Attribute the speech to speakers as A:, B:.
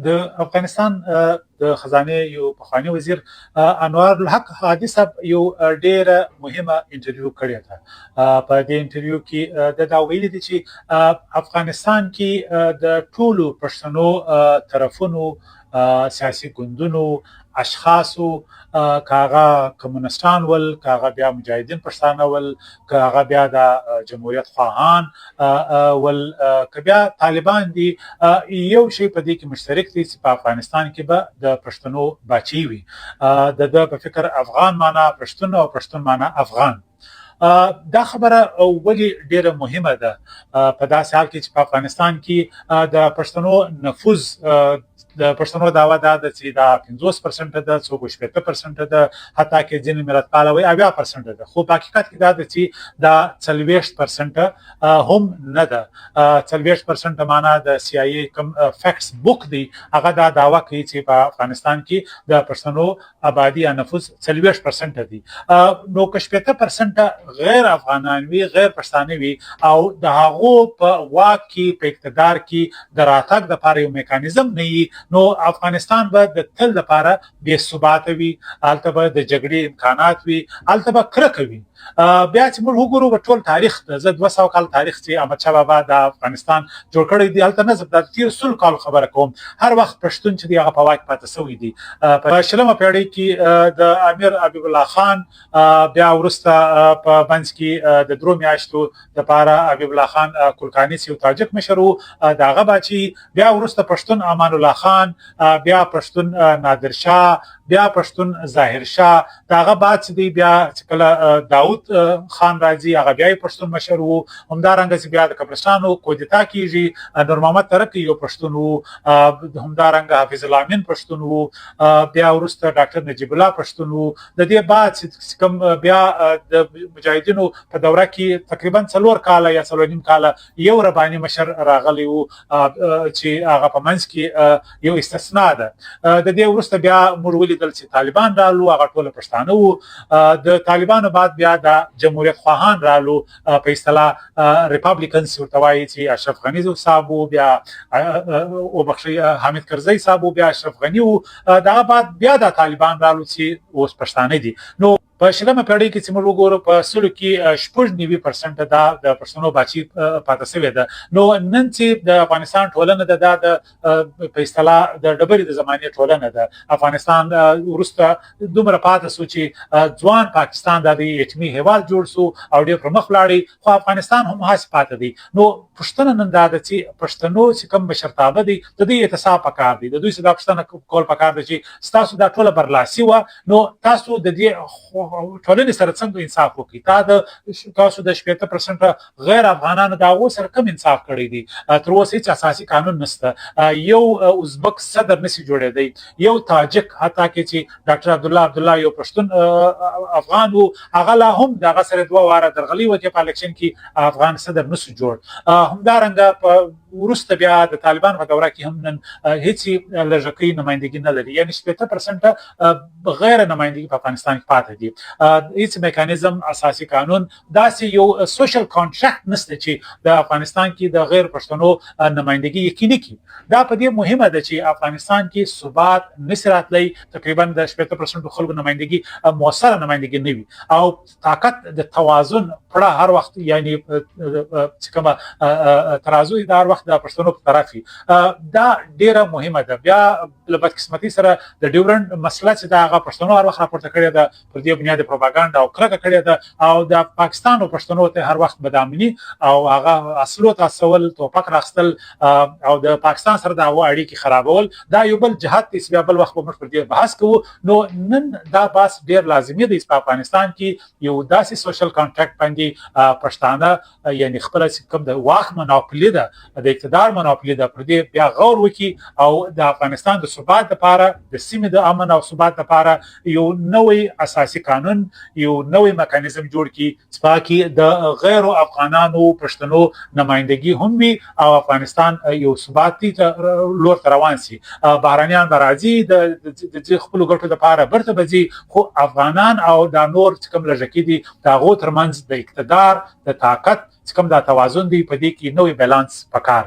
A: د افغانستان د خزانه یو پخوانی وزیر انوار الحق حادث یو ډیره مهمه انټرویو کړې ده. په دې انټرویو کې دا ویلي دي چې افغانستان کې د ټولو پښتنو طرفونو سیاسي ګوندونو اشخاصو کاغه کمونستان ول کاغه بیا مجاهدین پښتانه ول کاغه بیا د جمهوریت خواهان ول کبیا طالبان دي یو شی په دې کې مشترک دي چې په افغانستان کې به د پښتنو بچي وي د په فکر افغان معنا پښتون او پښتون معنا افغان. دا خبره ولی ډیره مهمه ده په داسې حال کې چې په افغانستان کې د پښتنو نفوذ د پښتنو دعوا ده چې دا 50% ده څوک 80% ده حتی کې ځینې ملتپاله وایي 80% ده خو په حقیقت کې دا ده چې دا 40% هم نه ده. 40% معنا د سی آی ای کوم فیکټس بوک دی هغه دا دعوا کوي چې په افغانستان کې د پښتنو آبادی یا نفوذ 40% دي نو که 80% غیر افغانان وي غیر پښتانه وي او د هغو په واک کې په اقتدار کې د راتګ لپاره یو میکانیزم نه وي نو افغانستان به د تل لپاره بې ثباته وي هلته به د جګړې امکانات وي هلته به کرکه وي. بیا چې موږ وګورو ټول تاریخ زه 200 کال تاریخ چې احمدشاه بابا د افغانستان جوړ کړی دی هلته نه د تیر 100 کال خبره کوم هر وخت پښتون چې دی هغه په واک پاتې شوی دی. په شلمه پیړۍ کې د امیر حبیب الله خان بیا وروسته په منځ کې د درو میاشتو لپاره حبیب الله خان کلکانی یو تاجک مشر و دغه بچي بیا وروسته پښتون امان الله خان بیا پښتون نادر شاه بیا پښتون ظاهر شاه دغه بعد چې دی بیا کله داود خان راځي هغه بیا پښتون مشر وو همدارنګه چې بیا د قبرستانو کودتا کیږي نور محمد ترکی یو پښتون وو همدارنګه حافظ الله امین پښتون وو بیا وروسته ډاکټر نجیب الله پښتون وو د دې بعد چې کوم بیا د مجاهدینو په دوره کې تقریبا 4 کال یا 3 کال یو رباني مشر راغلی وو چې هغه په منځ کې یو استثناء ده. د دې وروسته بیا موږ ولیدل چې طالبان رالو هغه ټول پښتانه وو د طالبانو بعد بیا د جمهوریت خواهان رالو په اصطلاح ریپابلیکنز ورته وایي چې اشرف غنی صاحب بیا او بخشي حامد کرزی صاحب بیا اشرف غنی وو دغه بعد بیا د طالبان رالو چې اوس پښتانه دي. نو په شلمه پیړۍ کې چې موږ وګورو په سلو کې 90% د پښتنو بچي پاتې شوی ده. نو نن چې د افغانستان ټولنه د په اصطلاح د ډبرې د زمانې ټولنه ده افغانستان وروسته دومره پاتې شو چې ځوان پاکستان د اتمی هیواد جوړ شو او ډېر پر مخ لاړی خو افغانستان هم هڅه پاتې دی. نو پښتنه نن دا ده چې پښتنو چې کوم مشرتابه دي د دې اعتصاب پکار دی د دوی څخه پښتنه کول پکار دی چې تاسو دا ټوله برلاسي و نو تاسو د دې ټولنې سره څنګه انصاف وکړي تاسو د 80% غیر افغانانو دا و سره کم انصاف کړی دی تر اوسه هیڅ اساسي قانون نشته یو ازبک صدر نشي جوړېدی یو تاجک حتی کې چې ډاکټر عبدالله یو پښتون افغان وو هغه لا هم دغه سره 2 واره درغلي و چې په الیکشن کې افغان صدر نشو جوړ همدارنګه په وروسته بیا د طالبان په دوره کې هم نن هیڅ لږکۍ نمائندګي نه لري یعنی 80% غیر نمائندګي په افغانستان کې پاتې دي هیڅ میکانیزم اساسي قانون داسې یو سوشل کانټراکټ نشته چې د افغانستان کې د غیر پښتنو نمائندګي یقیني کړي. دا په دې مهمه ده چې افغانستان کې ثبات نصراتلی تقریبا د 80% خلکو نمائندګي موثره نمائندګي نه وي او طاقت د توازن پړه هر وخت یعنی چې کومه ترازو د هر وخت د پښتنو په طرف دا ډیره مهمه ده. بیا له بدقسمتۍ سره د ډیورنډ مسله چې دا هغه پښتنو هر وخت راپورته کړې ده پر دې بنیاد پروپاګاندا او کرکه کړې ده او د پاکستان او پښتنو ته هر وخت بدامني او هغه اصلو تاسول توپک راخستل او د پاکستان سره د اړیکې خرابول دا یو بل جهاد دی چې بل وخت موږ پر دې بحث کوو. نو نن دا بحث ډیر لازمي دی په افغانستان کې یو داسې سوشل کانټراکټ باندې پښتانه یعنی خپل کوم د واک مناپلی ده د اقتدار مناپلی ده پر دې بیا غور وکړي او د افغانستان د ثبات لپاره د سیمې د امن او ثبات لپاره یو نوې اساسي قانون یو نوې میکانیزم جوړ کړي چې پاکي د غیر افغانانو پښتنو نمائندګي هم وي او افغانستان یو ثباتي لور روان شي. بهرانيان راځي د خپل ګټو لپاره برته بځي خو افغانان او د نور کوم لږکي دي دغه ترمنځ د اقتدار د طاقت کوم د توازن دی په دې کې نوې بیلانس پکار